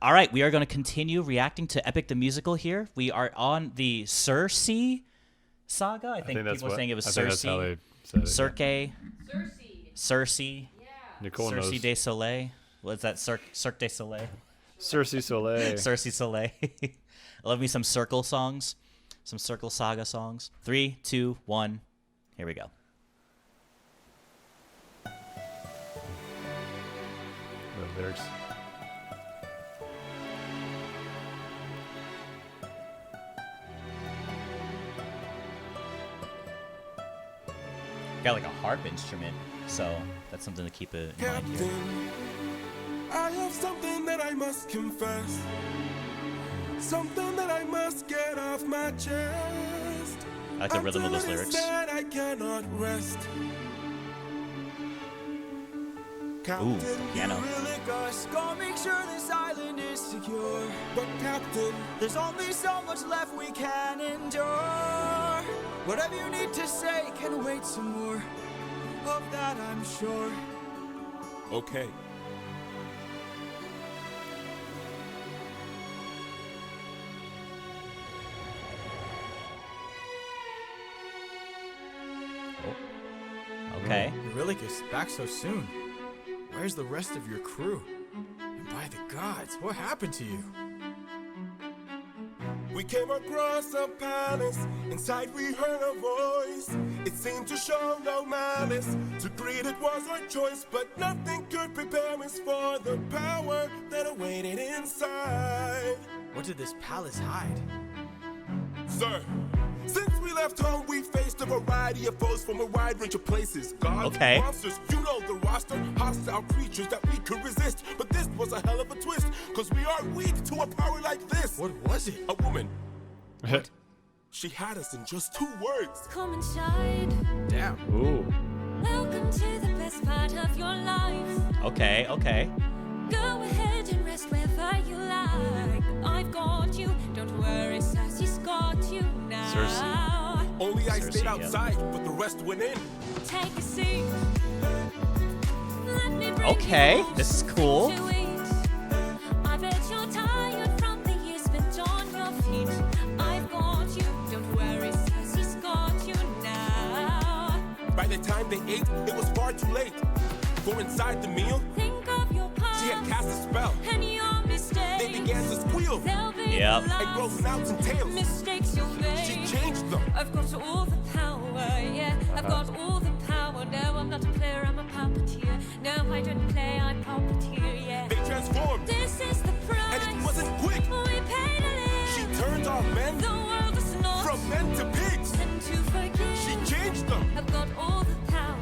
All right, we are going to continue reacting to Epic the Musical here. We are on the Circe saga. I think people are saying it was Circe. Circe. Circe. Yeah. Nicole Circe knows. de Soleil. What's that? Cirque de Soleil. Circe Soleil. Circe Soleil. I love me some Circle songs. Some Circle Saga songs. 3, 2, 1. Here we go. The lyrics. Got like a harp instrument, so that's something to keep in mind here. Captain, I have something that I must confess. Something that I must get off my chest. I like the rhythm of those lyrics. I cannot rest. Ooh, piano. Really gotta make sure this island is secure. But Captain, There's only so much left we can endure. Whatever you need to say can wait some more. Of that I'm sure. okay. Okay. Eurylicus, back so soon. Where's the rest of your crew? And by the gods, what happened to you? We came across a palace. Inside we heard a voice. It seemed to show no malice. To greet it was our choice, but nothing could prepare us for the power that awaited inside. What did this palace hide? Sir, since we left home, we faced a variety of foes from a wide range of places. Gods, Okay. monsters, you know the roster. Hostile creatures that we could resist. But this was a hell of a twist, cause we are weak to a power like this. What was it? A woman. She had us in just 2 words. Come inside. Damn. Ooh. Welcome to the best part of your life. Okay, okay. Go ahead and rest wherever you like. I've got you. Don't worry, Sassy's got you now. Only I Cersei, stayed yeah. outside, but the rest went in. Take a seat. Let me bring Okay, you this is cool. to eat. I bet you're tired from the years spent on your feet. I've got you. Don't worry, Sassy's got you now. By the time they ate, it was far too late. For inside the meal, Think of your past she had cast a spell. and your mistakes. They began to squeal They'll be Yep. the and grow last snouts and tails. mistakes you'll She make. changed them. I've got all the power, yeah. I've got all the power. No, I'm not a player, I'm a puppeteer. No, I don't play, I puppeteer, yeah. They transformed, This is the price. and it wasn't quick. We paid a live. She turned our men The world is not from men to pigs. and to forgive. She changed them. I've got all the power,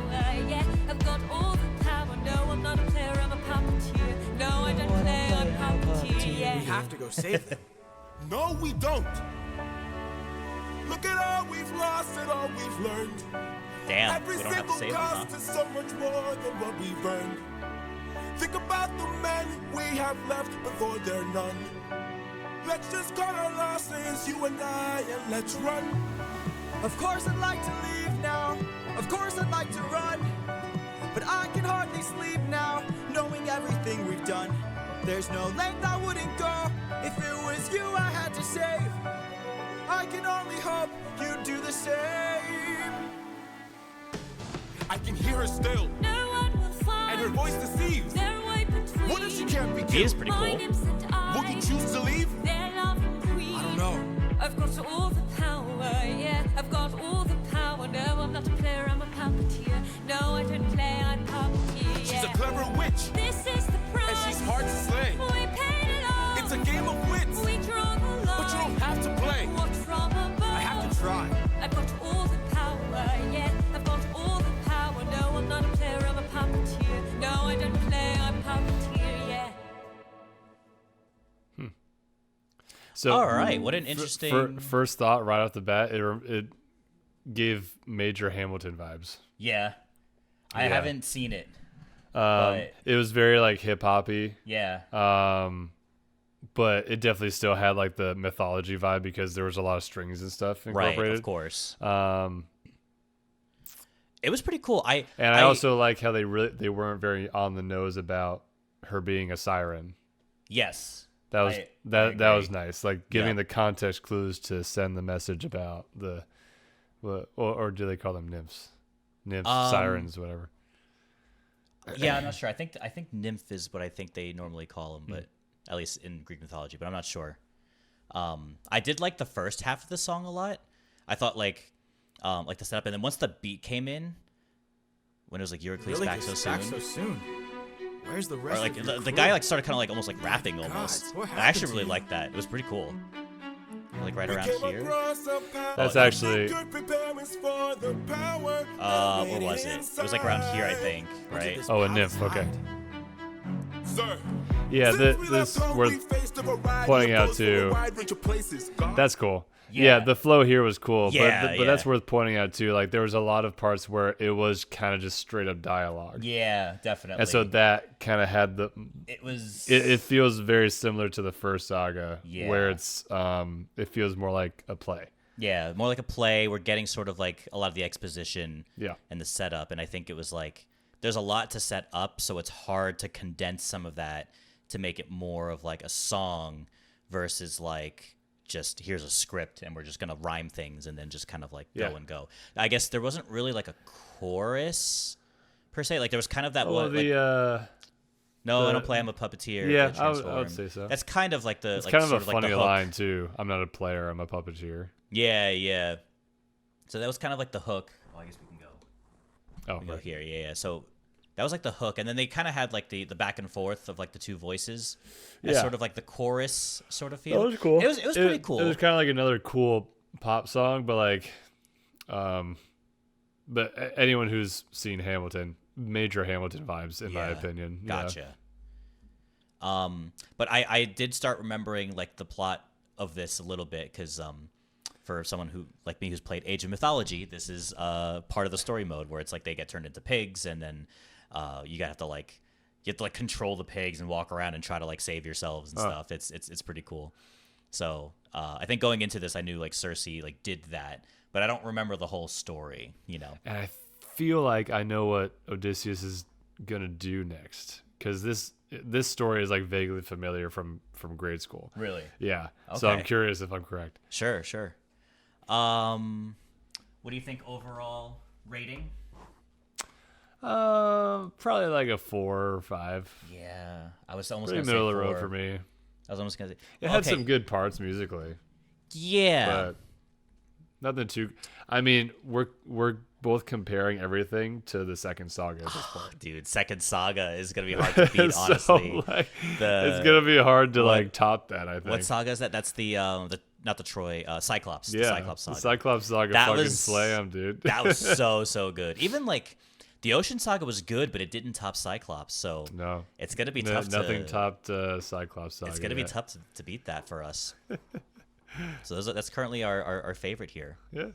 yeah. I've got all the power. No, I'm not a player, I'm a puppeteer. No, I don't play, I puppeteer, yeah. We have to go save them. No, we don't. Look at all we've lost and all we've learned. Damn, Every we don't have to single save them, huh? cost is so much more than what we've earned. Think about the men we have left before they're none. Let's just cut our losses, you and I, and let's run. Of course I'd like to leave now. Of course I'd like to run. But I can hardly sleep now, knowing everything we've done. There's no length I wouldn't go if it was you I had to save. I can only hope you'd do the same. I can hear her still, No one will find and her voice deceives. their way between. What if she can't be He is killed? pretty My cool. name's and Would I, you choose to leave? their loving queen. I don't know. I've got all the power, yeah. I've got all the power. No, I'm not a player, I'm a puppeteer. No, I don't play, I puppeteer, yeah. She's a clever witch, This is the price. and she's hard to slay. We paid it all. It's a game of wits, We draw the line. but you don't have to play. Watch from above. I have to try. I've got all the power, yeah. I've got all the power. No, I'm not a player, I'm a puppeteer. No, I don't play, I'm puppeteer, yeah. So, All right, what an interesting. first thought right off the bat, it gave major Hamilton vibes. Yeah, I Yeah. haven't seen it. But- It was very like hip hoppy, Yeah, but it definitely still had like the mythology vibe because there was a lot of strings and stuff incorporated. right. Of course, Um, it was pretty cool. I also like how they weren't very on the nose about her being a siren. yes, That was nice. Like giving the context clues to send the message about the or do they call them nymphs? Sirens, whatever. Yeah, I'm not sure. I think nymph is what I think they normally call them, but at least in Greek mythology. But I'm not sure. I did like the first half of the song a lot. I thought like the setup, and then once the beat came in, when it was like Eurycles back so soon. Where's the rest? Or like of your the crew? guy like started kind of like almost like rapping God, almost. what I actually happened really to liked that. It was pretty cool. Like right around here. That's actually. Where was it? It was like around here, I think. Right? Oh, a nymph. Okay. Sir, Yeah, this worth pointing out too. That's cool. Yeah, the flow here was cool, but that's worth pointing out too. Like there was a lot of parts where it was kind of just straight up dialogue. Yeah, definitely. And so that kind of had the. It feels very similar to the first Saga, where it's it feels more like a play. Yeah, more like a play. We're getting sort of like a lot of the exposition and the setup, and I think it was like there's a lot to set up, so it's hard to condense some of that to make it more of like a song versus like just here's a script and we're just gonna rhyme things and then just kind of like go and go. I guess there wasn't really like a chorus per se. Like there was kind of that No, I don't play. I'm a puppeteer. Yeah, I would say so. That's kind of like the. It's like, kind of a sort like funny the hook. line too. I'm not a player. I'm a puppeteer. Yeah. So that was kind of like the hook. Well, I guess we can go. Oh, We go here. Yeah. So that was like the hook, and then they kind of had like the back and forth of like the two voices, as sort of like the chorus sort of feel. That was cool. It was pretty cool. It was kind of like another cool pop song, but like, but anyone who's seen Hamilton, major Hamilton vibes in my opinion. Gotcha. But I did start remembering like the plot of this a little bit because for someone who like me who's played Age of Mythology, this is part of the story mode where it's like they get turned into pigs and then you have to control the pigs and walk around and try to like save yourselves and stuff. It's pretty cool. So I think going into this, I knew like Circe like did that, but I don't remember the whole story. And I feel like I know what Odysseus is gonna do next because this story is like vaguely familiar from grade school. Really? Yeah. Okay. So I'm curious if I'm correct. Sure. What do you think overall rating? Probably like a 4 or 5. Yeah, I was almost Pretty gonna middle say of the road 4. for me. I was almost gonna say It had some good parts musically. Yeah, But nothing too. I mean, we're both comparing everything to the second Saga at this point. dude, second Saga is gonna be hard to beat. So, Honestly, like, it's gonna be hard to like top that. I think. What Saga is that? That's the not the Troy Cyclops. Yeah, the Cyclops Saga. The Cyclops Saga That fucking was- slam, dude. That was so good. Even like the Ocean Saga was good, but it didn't top Cyclops. So No, it's gonna be tough. Nothing to, topped Cyclops Saga. It's gonna be yet. tough to beat that for us. So that's currently our favorite here. Yeah.